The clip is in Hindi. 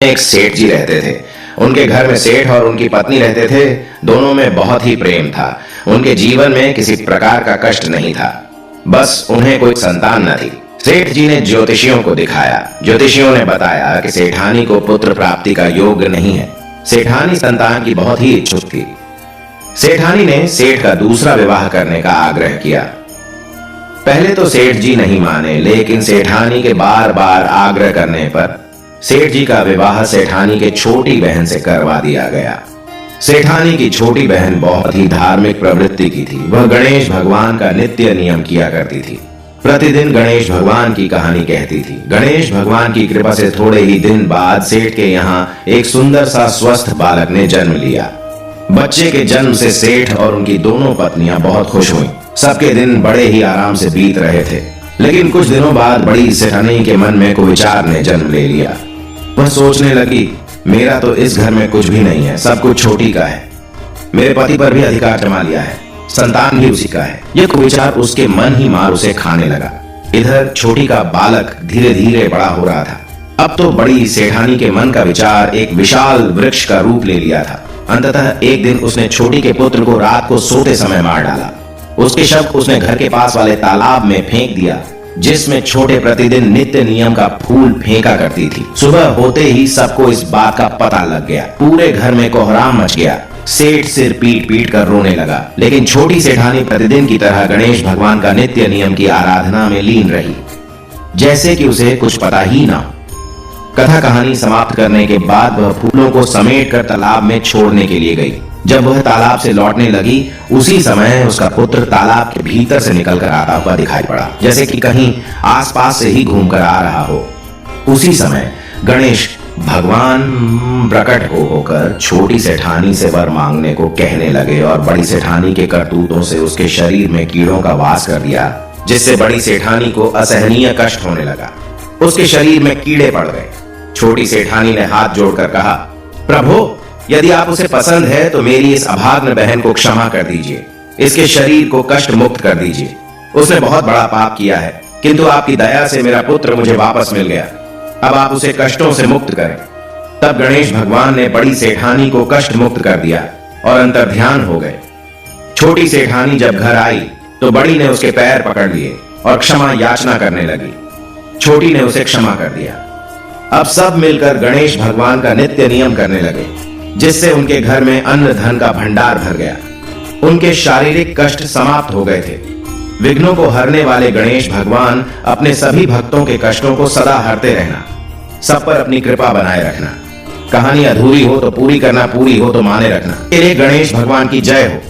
एक सेठ जी रहते थे। उनके घर में सेठ और उनकी पत्नी रहते थे। दोनों में बहुत ही प्रेम था। उनके जीवन में किसी प्रकार का कष्ट नहीं था, बस उन्हें कोई संतान न थी। सेठ जी ने ज्योतिषियों को दिखाया। ज्योतिषियों ने बताया कि सेठानी को पुत्र प्राप्ति का योग नहीं है। सेठानी संतान की बहुत ही इच्छुक थी। सेठानी ने सेठ का दूसरा विवाह करने का आग्रह किया। पहले तो सेठ जी नहीं माने, लेकिन सेठानी के बार बार आग्रह करने पर सेठ जी का विवाह सेठानी के छोटी बहन से करवा दिया गया। सेठानी की छोटी बहन बहुत ही धार्मिक प्रवृत्ति की थी। वह गणेश भगवान का नित्य नियम किया करती थी। प्रतिदिन गणेश भगवान की कहानी कहती थी। गणेश भगवान की कृपा से थोड़े ही दिन बाद सेठ के यहाँ एक सुंदर सा स्वस्थ बालक ने जन्म लिया। बच्चे के जन्म से सेठ और उनकी दोनों पत्नियां बहुत खुश हुईं। सबके दिन बड़े ही आराम से बीत रहे थे। लेकिन कुछ दिनों बाद बड़ी सेठानी के मन में कोई विचार ने जन्म ले लिया। वह सोचने लगी, मेरा तो इस घर में कुछ भी नहीं है, सब कुछ छोटी का है। मेरे पति पर भी अधिकार जमा लिया है, संतान भी उसी का है। यह विचार उसके मन ही मार उसे खाने लगा। इधर छोटी का बालक धीरे धीरे बड़ा हो रहा था। अब तो बड़ी सेठानी के मन का विचार एक विशाल वृक्ष का रूप ले लिया था। अंततः एक दिन उसने छोटी के पुत्र को रात को सोते समय मार डाला। उसके शव को उसने घर के पास वाले तालाब में फेंक दिया, जिसमें छोटे प्रतिदिन नित्य नियम का फूल फेंका करती थी। सुबह होते ही सबको इस बात का पता लग गया। पूरे घर में कोहराम मच गया। सेठ सिर पीट पीट कर रोने लगा। लेकिन छोटी सेठानी प्रतिदिन की तरह गणेश भगवान का नित्य नियम की आराधना में लीन रही, जैसे कि उसे कुछ पता ही ना हो। कथा कहानी समाप्त करने के बाद वह फूलों को समेट कर तालाब में छोड़ने के लिए गई। जब वह तालाब से लौटने लगी, उसी समय उसका पुत्र तालाब के भीतर से निकलकर आता हुआ दिखाई पड़ा, जैसे कि कहीं आसपास से ही घूमकर आ रहा हो। उसी समय गणेश भगवान प्रकट होकर छोटी सेठानी से वर मांगने को कहने लगे और बड़ी सेठानी के करतूतों से उसके शरीर में कीड़ों का वास कर दिया, जिससे बड़ी सेठानी को असहनीय कष्ट होने लगा। उसके शरीर में कीड़े पड़ गए। छोटी सेठानी ने हाथ जोड़कर कहा, प्रभु, यदि आप उसे पसंद है तो मेरी इस अभाग्न बहन को क्षमा कर दीजिए। इसके शरीर को कष्ट मुक्त कर दीजिए। उसने बहुत बड़ा पाप किया है, किंतु आपकी दया से मेरा पुत्र मुझे वापस मिल गया। अब आप उसे कष्टों से मुक्त करें। तब गणेश भगवान ने बड़ी सेठानी को कष्ट मुक्त कर दिया और अंतर्ध्यान हो गए। छोटी सेठानी जब घर आई तो बड़ी ने उसके पैर पकड़ लिए और क्षमा याचना करने लगी। छोटी ने उसे क्षमा कर दिया। अब सब मिलकर गणेश भगवान का नित्य नियम करने लगे, जिससे उनके घर में अन्न धन का भंडार भर गया। उनके शारीरिक कष्ट समाप्त हो गए थे। विघ्नों को हरने वाले गणेश भगवान अपने सभी भक्तों के कष्टों को सदा हरते रहना, सब पर अपनी कृपा बनाए रखना। कहानी अधूरी हो तो पूरी करना, पूरी हो तो माने रखना। तेरे गणेश भगवान की जय हो।